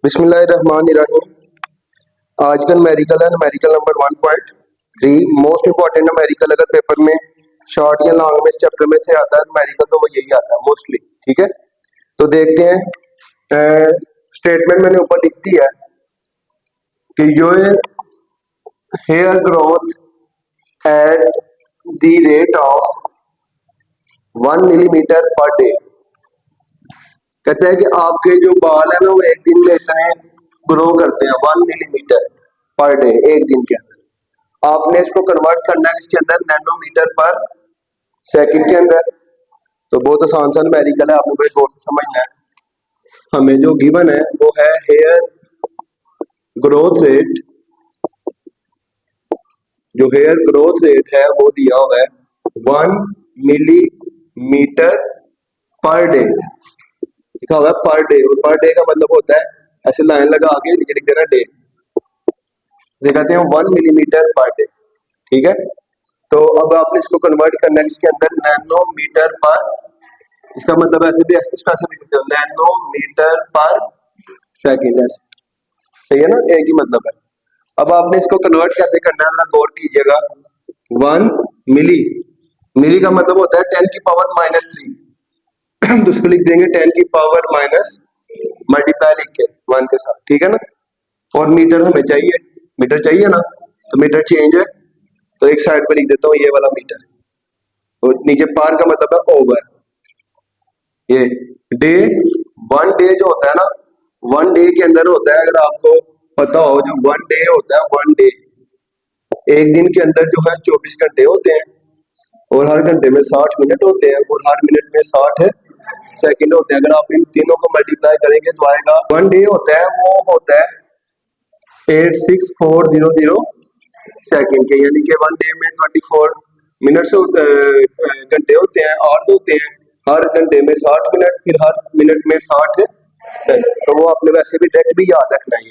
बिस्मिल्लाहिर्रहमानिर्रहीम। आज का न्यूमेरिकल है, numerical number 1.3। Most important numerical अगर पेपर में शॉर्ट या लॉन्ग में इस चैप्टर में से आता है न्यूमेरिकल तो वो यही आता है मोस्टली। ठीक है, तो देखते हैं। स्टेटमेंट मैंने ऊपर लिख दी है कि your hair growth at the rate of 1 millimetre per day. कहते हैं कि आपके जो बाल है ना वो एक दिन में इतने ग्रो करते हैं 1 मिलीमीटर पर डे, एक दिन के अंदर। आपने इसको कन्वर्ट करना है इसके अंदर नैनोमीटर पर सेकंड के अंदर। तो बहुत आसान सा न्यूमेरिकल है, आपको बड़े गौर से समझना है। हमें जो गिवन है वो है हेयर ग्रोथ रेट। जो हेयर ग्रोथ रेट है वो दिया हुआ है 1 मिलीमीटर पर डे, लिखा हुआ है पर डे। और पर डे का मतलब होता है ऐसे लाइन लगा आगे नीचे लिख देना डे, कहते हैं 1 मिलीमीटर पर डे। ठीक है, तो अब आपने इसको कन्वर्ट करना है इसके अंदर नैनोमीटर पर। इसका मतलब ऐसे भी इसका ऐसे भी लिखते हो नैनोमीटर पर सेकेंड। सही है ना, एक ही मतलब है। अब आपने इसको कन्वर्ट कैसे करना है जरा गौर कीजिएगा। 1 मिली, मिली का मतलब होता है 10 की पावर -3। तो उसको लिख देंगे 10 की पावर माइनस मल्टीप्लाई लिख के 1 के साथ। ठीक है ना, और मीटर हमें चाहिए, मीटर चाहिए ना, तो मीटर चेंज है तो एक साइड पे लिख देता हूँ ये वाला मीटर। और नीचे पार का मतलब है ओवर। ये डे, 1 डे जो होता है ना, 1 डे के अंदर होता है, अगर आपको पता हो जो 1 डे होता है, 1 डे एक दिन के अंदर जो है 24 घंटे होते हैं और हर घंटे में 60 मिनट होते हैं और हर मिनट में 60 सेकंड होते हैं। अगर आप इन तीनों को मल्टीप्लाई करेंगे तो आएगा 1 डे होता है वो होता है 86400 सेकंड के, यानी कि 1 डे में 24 मिनट्स घंटे होते हैं, आवर्स होते हैं। हर घंटे में 60 मिनट, फिर हर मिनट में 60 सेकंड। तो वो आपने वैसे भी डायरेक्ट भी याद रखना है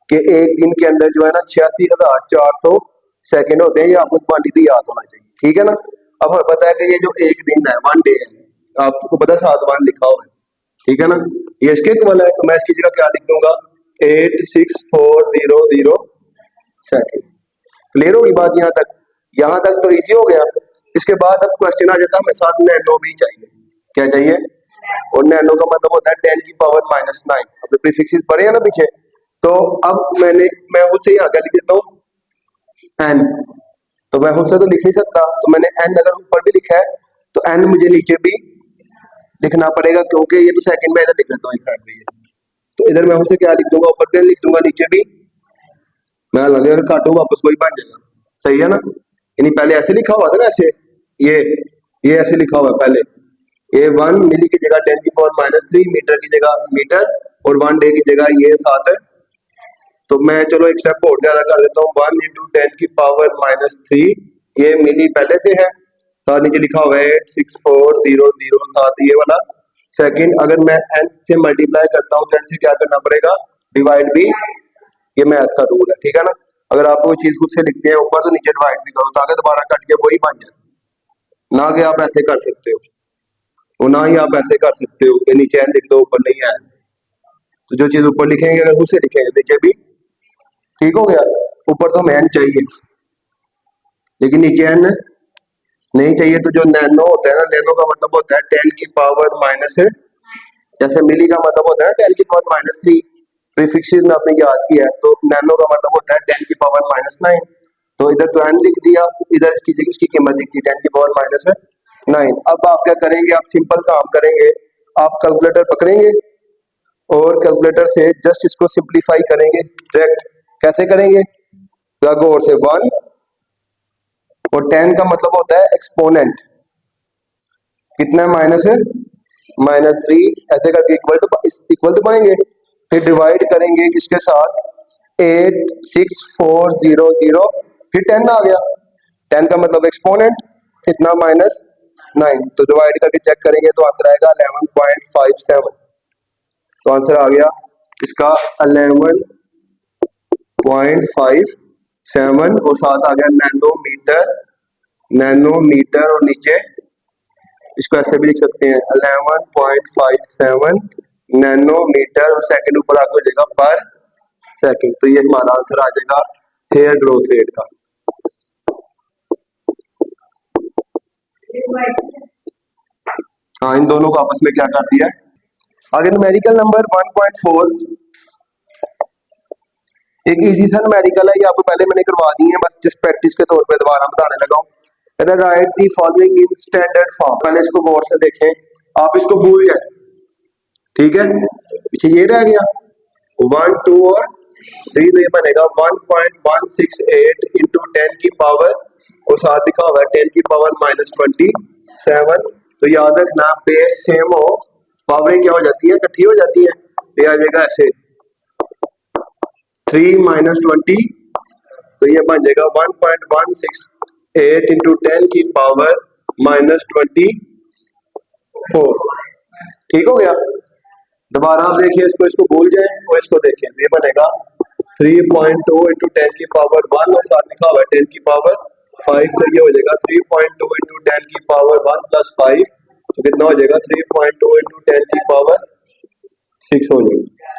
कि एक दिन के अंदर जो है ना 86,400 सेकंड होते हैं, ये आपको क्वांटिटी याद होना चाहिए। ठीक है ना, अब हमें पता है कि ये जो एक दिन है 1 डे है, आपको पता है 7 1 लिखा हुआ है। ठीक है ना, ये इसके इक्वल है, तो मैं इसकी जगह क्या लिख दूंगा 86400 सेकंड। क्लियर होगी बात यहाँ तक? यहाँ तक तो इजी हो गया। इसके बाद अब क्वेश्चन आ जाता है हमें साथ नैनो भी चाहिए। क्या चाहिए? और नैनो का मतलब होता है 10 की पावर -9। अपने प्रीफिक्सेस पढ़े हैं ना पीछे, तो अब मैं खुद से यहाँ क्या लिख देता हूँ एन। तो मैं खुद से तो लिख नहीं सकता, तो मैंने एन अगर ऊपर भी लिखा है तो एन मुझे नीचे भी लिखना पड़ेगा, क्योंकि ये तो सेकंड में इधर लिख लेता हूँ एक साइड पे। तो इधर मैं खुद से क्या लिख दूंगा, ऊपर भी लिख दूंगा नीचे भी मैं लगे, अगर काटू वापस वही बन जाएगा। सही है ना, यानी पहले ऐसे लिखा हुआ था ना, ऐसे ये ऐसे लिखा हुआ है पहले, ये 1 मिली की जगह 10 की पावर -3, मीटर की जगह मीटर, और 1 डे की जगह ये 7 है। तो मैं चलो एक स्टेप और ज्यादा कर देता हूँ, 1 × 10 की पावर -3, ये मिली पहले से है, साथ नीचे लिखा हुआ है 86400 ये वाला सेकंड। अगर मैं n से मल्टीप्लाई करता हूँ तो n से क्या करना पड़ेगा, डिवाइड भी। ये मैथ का रूल है। ठीक है ना, अगर आप कोई चीज खुद से लिखते हैं ऊपर तो नीचे डिवाइड भी करो ताकि दोबारा कट के वही बन जाए, ना कि आप ऐसे कर सकते हो और ना ही आप ऐसे कर सकते हो कि नीचे n लिख दो ऊपर नहीं है। तो जो चीज ऊपर लिखेंगे अगर खुद से लिखेंगे नीचे भी ठीक हो गया। ऊपर तो हमें n चाहिए लेकिन नीचे n नहीं चाहिए। तो जो नैनो होता है ना, नैनो का मतलब होता है 10 की पावर माइनस है, जैसे मिली का मतलब होता है 10 की पावर -3। प्रीफिक्सेस में आपने याद किया है, तो नैनो का मतलब होता है 10 की पावर -9। तो इधर तो n लिख दिया, इधर इसकी कीमत लिख दी 10 की पावर -9। अब आप क्या करेंगे, आप सिंपल काम करेंगे, आप कैलकुलेटर पकड़ेंगे और कैलकुलेटर से जस्ट इसको सिंप्लीफाई करेंगे डायरेक्ट। कैसे करेंगे, गौर से 1 और 10 का मतलब होता है एक्सपोनेंट, कितना माइनस है -3, ऐसे करके इक्वल तो पाएंगे। फिर डिवाइड करेंगे किसके साथ, 86400, फिर 10 आ गया, 10 का मतलब एक्सपोनेंट कितना -9। तो डिवाइड करके चेक करेंगे तो आंसर आएगा 11.57। तो आंसर आ गया इसका 11.57 और साथ आ गया नैनोमीटर, नैनोमीटर और नीचे इसको ऐसे भी लिख सकते हैं 11.57 नैनोमीटर और सेकंड ऊपर आगे हो जाएगा पर सेकंड। तो ये हमारा आंसर आ जाएगा हेयर ग्रोथ रेट का। हाँ, इन दोनों को आपस में क्या कर दिया। आगे न्यूमेरिकल नंबर 1.4 एक इजी सा न्यूमेरिकल है, ये आपको पहले मैंने करवा दी है, बस जस्ट प्रैक्टिस के तौर पे दोबारा बताने लगा हूँ। कहता है right the following in standard form. पहले इसको गौर से देखें, आप इसको भूल जाए, ठीक है। पीछे ये रह गया 1 2 और 3, तो ये बनेगा 1.168 इंटू 10 की पावर और साथ लिखा हुआ है 10 की पावर -27। तो याद रखना बेस सेम हो, पावरें क्या हो जाती है, इकट्ठी हो जाती है। तो आ जाएगा ऐसे 3 - 20, तो ये बन जाएगा 1.168 इंटू 10 की पावर -24। ठीक हो गया। दोबारा आप देखिए इसको, इसको भूल जाए और इसको देखें, ये बनेगा 3.2 इंटू 10 की पावर 1 और साथ लिखा हुआ है 10 की पावर 5। तो ये हो जाएगा 3.2 इंटू 10 की पावर 1 प्लस 5, तो कितना हो जाएगा 3.2 इंटू 10 की पावर 6 हो जाएगा।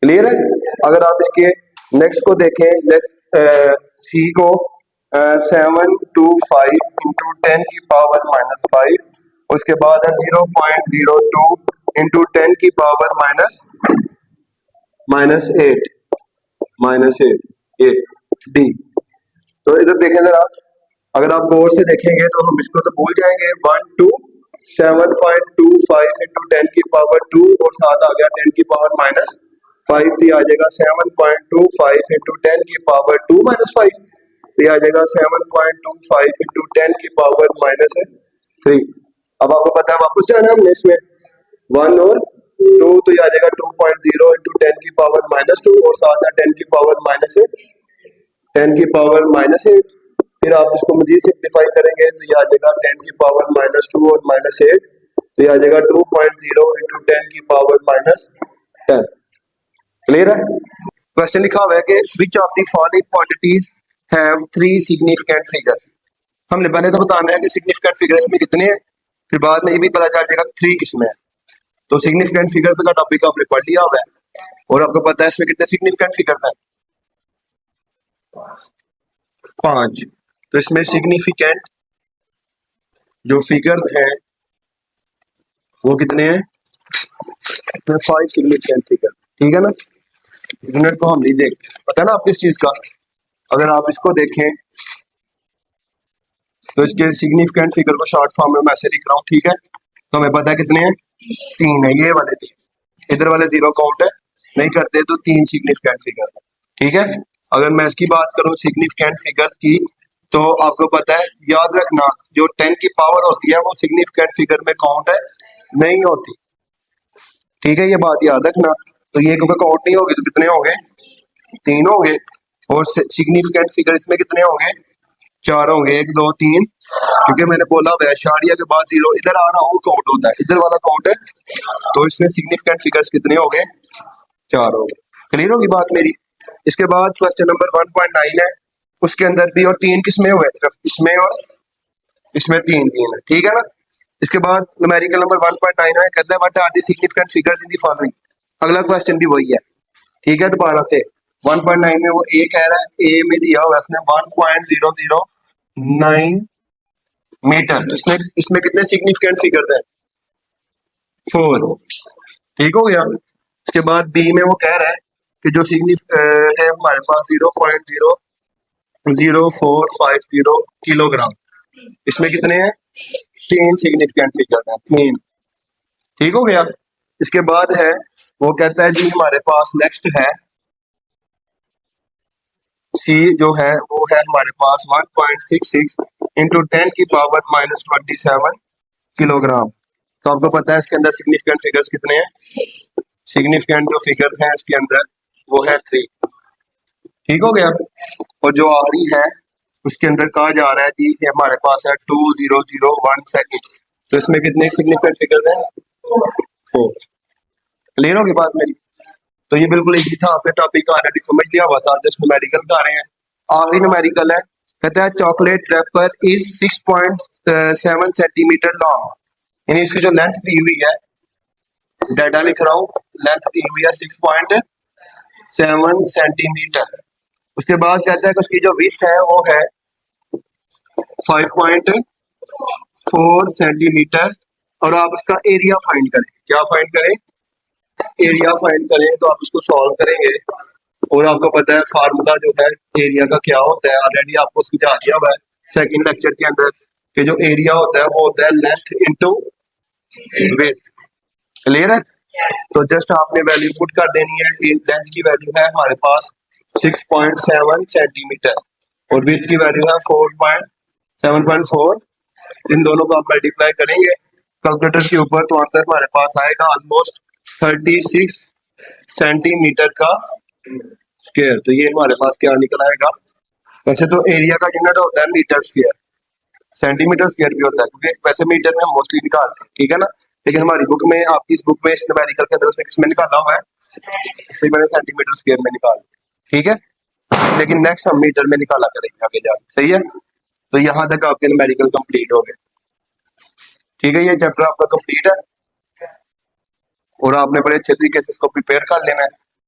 क्लियर है। अगर आप इसके नेक्स्ट को देखें, नेक्स्ट सी को 725 इंटू 10 की पावर -5, उसके बाद है 0.02 इंटू 10 की पावर -8 ये डी। तो इधर देखें जरा, अगर आप गौर से देखेंगे तो हम इसको तो भूल जाएंगे 1 2 7.25 इंटू 10 की पावर 2 और साथ आ गया 10 की पावर -5, तो आ जाएगा 7.25 इंटू 10 की पावर 2 -5, तो आ जाएगा 7.25 इंटू 10 की पावर -3। अब आपको पता है वापस जाना हमने इसमें 1 और 2, तो ये आ जाएगा 2.0 इंटू 10 की पावर -2 और साथ है 10 की पावर -8। फिर आप इसको मजीद सिंप्लीफाई करेंगे तो ये आ जाएगा 10 की पावर -2 और -8, तो ये आ जाएगा 2.0 इंटू 10 की पावर -10। क्लियर है। क्वेश्चन लिखा हुआ है कि which of the following quantities have 3 significant figures. हमने पहले तो बताना है कि सिग्निफिकेंट फिगर्स में कितने हैं, फिर बाद में ये भी पता चल जाएगा 3 किसमें है। तो सिग्निफिकेंट फिगर्स का टॉपिक आपने पढ़ लिया हुआ है और आपको पता है इसमें कितने सिग्निफिकेंट फिगर हैं, 5। तो इसमें सिग्निफिकेंट जो फिगर हैं वो कितने हैं, 5 सिग्निफिकेंट फिगर। ठीक है ना। यूनिट को हम नहीं देखते, पता है ना आपको इस चीज का। अगर आप इसको देखें तो इसके सिग्निफिकेंट फिगर को शॉर्ट फॉर्म में मैं ऐसे लिख रहा हूँ, ठीक है। तो हमें पता है कितने हैं, 3 है, ये वाले 3, इधर वाले 0 काउंट है नहीं करते, तो 3 सिग्निफिकेंट फिगर है। ठीक है। अगर मैं इसकी बात करूं सिग्निफिकेंट फिगर्स की, तो आपको पता है, याद रखना जो 10 की पावर होती है वो सिग्निफिकेंट फिगर में काउंट है नहीं होती। ठीक है, ये बात याद रखना। तो ये क्योंकि काउंट नहीं होगी तो कितने हो गए, 3 हो गए। और सिग्निफिकेंट फिगर इसमें कितने हो गए, 4 होंगे, 1 2 3, क्योंकि मैंने बोला वैशालिया के बाद 0 इधर आ रहा वो काउंट होता है, इधर वाला काउंट है। तो इसमें सिग्निफिकेंट फिगर्स कितने हो गए, 4 हो गए। क्लियर होगी बात मेरी। इसके बाद क्वेश्चन नंबर 1.9 है, उसके अंदर भी और 3 किसमें हुए, सिर्फ इसमें और इसमें 3 है। ठीक है ना। इसके बाद न्यूमेरिकल नंबर 1.9 है, कहता है what are the significant figures in the following. अगला क्वेश्चन भी वही है। ठीक है, दोबारा से 1.9 में वो ए कह रहा है, ए में दिया हुआ है उसने 1.009 मीटर। तो इसमें कितने सिग्निफिकेंट फिगर हैं, 4। ठीक हो गया। इसके बाद बी में वो कह रहा है कि जो सिग्निफिकेंट है हमारे पास 0.00450 किलोग्राम। इसमें कितने हैं, 3 सिग्निफिकेंट फिगर हैं, 3। ठीक हो गया। इसके बाद है वो कहता है जी हमारे पास नेक्स्ट है सी, जो है वो है हमारे पास 1.66 इंटू 10 की पावर -27 किलोग्राम। तो आपको पता है इसके अंदर सिग्निफिकेंट फिगर्स कितने हैं, सिग्निफिकेंट जो फिगर्स हैं इसके अंदर वो है 3। ठीक हो गया। और जो आखिरी है उसके अंदर कहा जा रहा है कि हमारे पास है 2001 सेकंड। तो इसमें कितने सिग्निफिकेंट फिगर्स हैं, 4। क्लियर होगी बात मेरी। तो ये बिल्कुल इजी था, आपने टॉपिक ऑलरेडी समझ लिया हुआ था, जस्ट न्यूमेरिकल का रहे हैं। आखिरी न्यूमेरिकल है, कहता है chocolate wrapper is 6.7 centimetre long, यानी इसकी जो लेंथ दी हुई है डाटा लिख रहा हूँ, लेंथ दी हुई है 6.7 सेंटीमीटर। उसके बाद कहता है कि उसकी जो विड्थ है वो है 5.4 सेंटीमीटर और आप उसका एरिया फाइंड करें। क्या फाइंड करें? एरिया फाइंड करें। तो आप उसको सॉल्व करेंगे और आपको पता है फार्मूला जो है एरिया का क्या होता है, ऑलरेडी आपको समझा दिया हुआ है सेकंड लेक्चर के अंदर कि जो एरिया होता है वो होता है लेंथ इनटू विड्थ। क्लियर है? तो जस्ट आपने वैल्यू पुट कर देनी है। लेंथ की वैल्यू है हमारे पास 6.7 सेंटीमीटर और विड्थ की वैल्यू है 7.4। इन दोनों को आप मल्टीप्लाई करेंगे कैलकुलेटर के ऊपर तो आंसर हमारे पास आएगा ऑलमोस्ट 36 सेंटीमीटर का स्क्वायर। तो ये हमारे पास क्या निकल आएगा? वैसे तो एरिया का यूनिट होता है मीटर स्क्वायर, सेंटीमीटर स्क्वायर भी होता है क्योंकि वैसे मीटर में मोस्टली निकालते हैं, ठीक है ना। लेकिन हमारी बुक में, आपकी इस बुक में इस न्यूमेरिकल के अंदर इसमें निकाला हुआ है, इसलिए मैंने सेंटीमीटर स्क्वायर में निकाला, ठीक है। लेकिन नेक्स्ट हम मीटर में निकाला करेंगे आगे जाके, सही है। तो यहाँ तक आपके न्यूमेरिकल कंप्लीट हो गए, ठीक है। ये चैप्टर आपका कंप्लीट है और आपने बड़े अच्छे तरीके से इसको प्रिपेयर कर लेना है।